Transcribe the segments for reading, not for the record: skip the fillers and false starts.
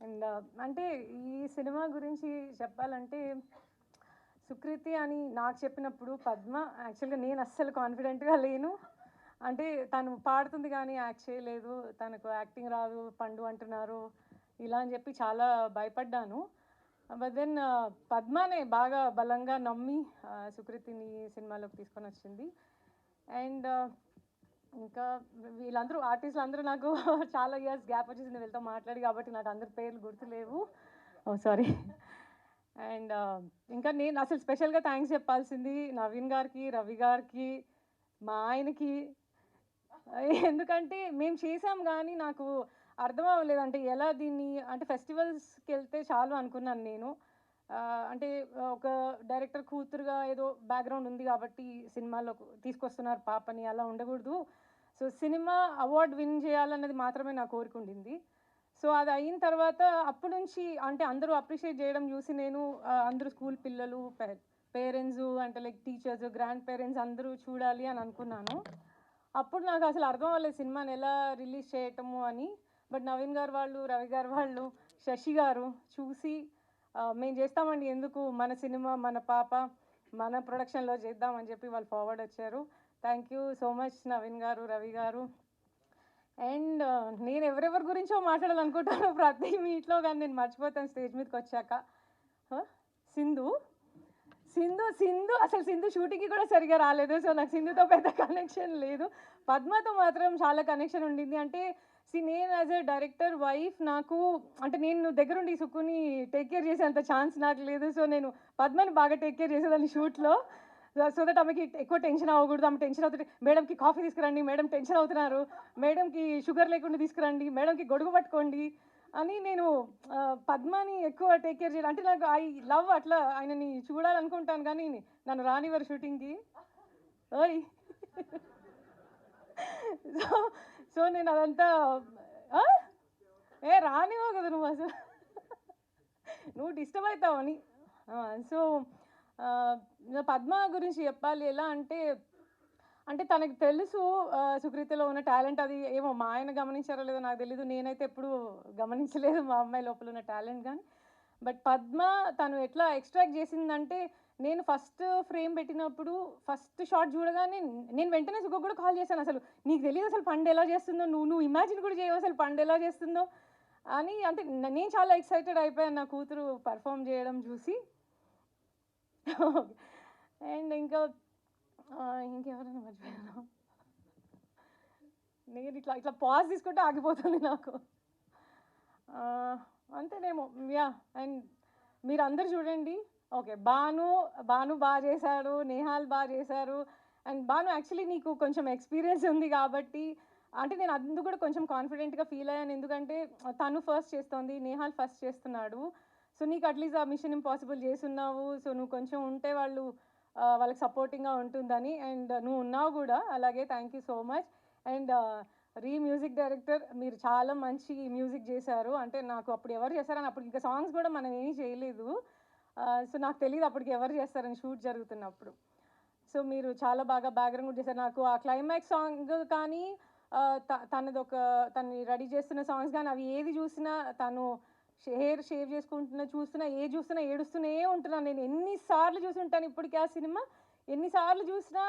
And అంటే ఈ cinema గురించి చెప్పాలంటే సుకృతి అని నాకు చెప్పినప్పుడు పద్మ యాక్చువల్గా నేను అస్సలు కాన్ఫిడెంట్గా లేను. అంటే తను పాడుతుంది కానీ యాక్ట్ చేయలేదు, తనకు యాక్టింగ్ రాదు, పండు అంటున్నారు ఇలా అని చెప్పి చాలా భయపడ్డాను. బట్ దెన్ పద్మనే బాగా బలంగా నమ్మి సుకృతిని సినిమాలోకి తీసుకొని వచ్చింది. అండ్ ఇంకా వీళ్ళందరూ ఆర్టిస్టులు అందరూ నాకు చాలా ఇయర్స్ గ్యాప్ వచ్చేసింది వీళ్ళతో మాట్లాడి, కాబట్టి నాకు అందరి పేర్లు గుర్తులేవు. ఓ సారీ. అండ్ ఇంకా నేను అసలు స్పెషల్గా థ్యాంక్స్ చెప్పాల్సింది నవీన్ గారికి, రవి గారికి, మా ఆయనకి. ఎందుకంటే మేము చేసాం కానీ నాకు అర్థం అవ్వలేదు, అంటే ఎలా దీన్ని అంటే ఫెస్టివల్స్కి వెళ్తే చాలు అనుకున్నాను నేను. అంటే ఒక డైరెక్టర్ కూతురుగా ఏదో బ్యాక్గ్రౌండ్ ఉంది కాబట్టి సినిమాలో తీసుకొస్తున్నారు పాపని, అలా ఉండకూడదు. సో సినిమా అవార్డ్ విన్ చేయాలన్నది మాత్రమే నా కోరిక ఉండింది. సో అది అయిన తర్వాత అప్పటి నుంచి అంటే అందరూ అప్రిషియేట్ చేయడం చూసి నేను అందరూ స్కూల్ పిల్లలు, పేరెంట్స్ అంటే లైక్ టీచర్స్, గ్రాండ్ పేరెంట్స్ అందరూ చూడాలి అని అనుకున్నాను. అప్పుడు నాకు అసలు అర్థం అవ్వలేదు సినిమాని ఎలా రిలీజ్ చేయటము అని. బట్ నవీన్ గారు వాళ్ళు, రవి గారు వాళ్ళు, శశి గారు చూసి మేము చేస్తామండి, ఎందుకు మన సినిమా మన పాప మన ప్రొడక్షన్లో చేద్దామని చెప్పి వాళ్ళు ఫార్వర్డ్ వచ్చారు. Thank you so much Naveen గారు, రవి గారు. అండ్ నేను ఎవరెవరి గురించో మాట్లాడాలనుకుంటాను ప్రతి మీట్లో, కానీ నేను మర్చిపోతాను స్టేజ్ మీదకి వచ్చాక. సింధు సింధు సింధు అసలు సింధు షూటింగ్కి కూడా సరిగా రాలేదు. సో నాకు సింధుతో పెద్ద కనెక్షన్ లేదు. పద్మతో మాత్రం చాలా కనెక్షన్ ఉండింది. అంటే నేను యాజ్ ఎ డైరెక్టర్ వైఫ్ నాకు అంటే నేను దగ్గరుండి సుక్కుని టేక్ కేర్ చేసేంత ఛాన్స్ నాకు లేదు. సో నేను పద్మని బాగా టేక్ కేర్ చేసేదాన్ని షూట్లో. సో దట్ ఆమెకి ఎక్కువ టెన్షన్ అవ్వకూడదు. ఆమె టెన్షన్ అవుతుంటే మేడంకి కాఫీ తీసుకురండి, మేడం టెన్షన్ అవుతున్నారు, మేడంకి షుగర్ లేకుండా తీసుకురండి, మేడంకి గొడుగు పట్టుకోండి అని నేను పద్మని ఎక్కువ టేక్ కేర్ చేయాలి. అంటే నాకు ఐ లవ్ అట్లా ఆయనని చూడాలనుకుంటాను కానీ నన్ను రానివ్వరు షూటింగ్కి. ఓయ్ సో సో నేను అదంతా రానివ్వవు కదా నువ్వు అసలు, నువ్వు డిస్టర్బ్ అవుతావు అని. సో పద్మ గురించి చెప్పాలి ఎలా అంటే అంటే తనకు తెలుసు సుకృతిలో ఉన్న టాలెంట్. అది ఏమో మా ఆయన గమనించారో లేదో నాకు తెలీదు, నేనైతే ఎప్పుడు గమనించలేదు మా అమ్మాయి లోపల ఉన్న టాలెంట్ కానీ. బట్ పద్మ తను ఎట్లా ఎక్స్ట్రాక్ట్ చేసిందంటే నేను ఫస్ట్ ఫ్రేమ్ పెట్టినప్పుడు ఫస్ట్ షాట్ చూడగానే నేను వెంటనే సుఖ కూడా కాల్ చేశాను, అసలు నీకు తెలియదు అసలు పండు ఎలా చేస్తుందో, నువ్వు ఇమాజిన్ కూడా చేయవు అసలు పండు ఎలా చేస్తుందో అని. అంటే నేను చాలా ఎక్సైటెడ్ అయిపోయాను నా కూతురు పర్ఫామ్ చేయడం చూసి. అండ్ ఇంకా ఇంకెవరైనా మర్చిపోయాను. నేను ఇట్లా ఇట్లా పాజ్ తీసుకుంటే ఆగిపోతుంది నాకు. అంతేనేమో యా. అండ్ మీరు అందరు చూడండి. ఓకే, భాను బాగా చేశారు, నేహాల్ బాగా చేశారు. అండ్ భాను యాక్చువల్లీ నీకు కొంచెం ఎక్స్పీరియన్స్ ఉంది కాబట్టి అంటే నేను అందుకు కూడా కొంచెం కాన్ఫిడెంట్గా ఫీల్ అయ్యాను, ఎందుకంటే తను ఫస్ట్ చేస్తోంది, నేహాల్ ఫస్ట్ చేస్తున్నాడు. సో నీకు అట్లీస్ట్ ఆ మిషన్ ఇంపాసిబుల్ చేస్తున్నావు. సో నువ్వు కొంచెం ఉంటే వాళ్ళకి సపోర్టింగ్గా ఉంటుందని. అండ్ నువ్వు ఉన్నావు కూడా అలాగే. Thank you so much. And music director మీరు చాలా మంచి మ్యూజిక్ చేశారు. అంటే నాకు అప్పుడు ఎవరు చేశారని, అప్పుడు ఇంకా సాంగ్స్ కూడా మనం ఏమీ చేయలేదు. సో నాకు తెలియదు అప్పటికి ఎవరు చేస్తారని షూట్ జరుగుతున్నప్పుడు. సో మీరు చాలా బాగా బ్యాక్గ్రౌండ్ కూడా చేశారు. నాకు ఆ క్లైమాక్స్ సాంగ్ కానీ తనని రెడీ చేస్తున్న సాంగ్స్ కానీ అవి ఏది చూసినా తను హెయిర్ షేవ్ చేసుకుంటున్నా చూస్తున్నా ఏడుస్తూనే ఉంటున్నాను. నేను ఎన్నిసార్లు చూసి ఉంటాను ఇప్పటికీ ఆ సినిమా, ఎన్నిసార్లు చూసినా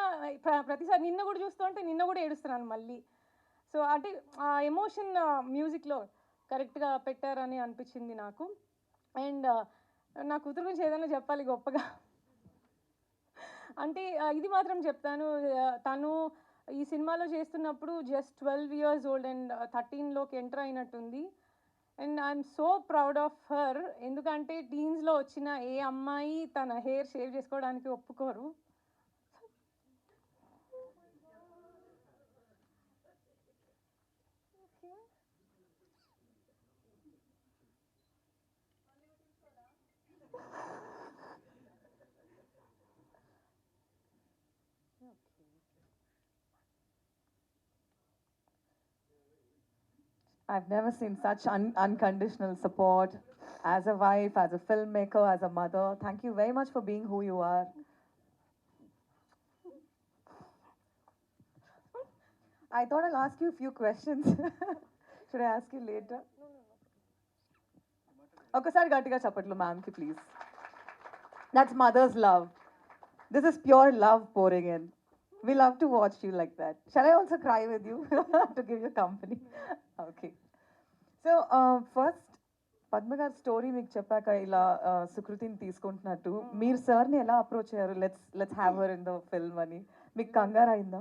ప్రతిసారి నిన్న కూడా చూస్తూ ఉంటే నిన్న కూడా ఏడుస్తున్నాను మళ్ళీ. సో అంటే ఆ ఎమోషన్ మ్యూజిక్లో కరెక్ట్గా పెట్టారని అనిపించింది నాకు. అండ్ నా కూతురు గురించి ఏదైనా చెప్పాలి గొప్పగా అంటే ఇది మాత్రం చెప్తాను. తను ఈ సినిమాలో చేస్తున్నప్పుడు జస్ట్ 12 years ఓల్డ్ అండ్ 13లోకి ఎంటర్ అయినట్టుంది. And I'm so proud of her, ఎందుకంటే టీన్స్లో వచ్చిన ఏ అమ్మాయి తన హెయిర్ షేవ్ చేసుకోవడానికి ఒప్పుకోరు. I've never seen such unconditional support as a wife, as a filmmaker, as a mother. Thank you very much for being who you are. I thought I'll ask you a few questions. Should I ask you later? ఒకసారి గట్టిగా చప్పట్లు మ్యామ్కి please. That's mother's love. This is pure love pouring in. We love to watch you like that. Shall I also cry with you to give you company? Okay. So, first, Padma గారి story మీకు చెప్పాక ఇలా సుకృతిని తీసుకుంటున్నట్టు మీరు సార్ని ఎలా approach అయ్యారు? Let's have her in the film అని మీకు కంగారు అయిందా?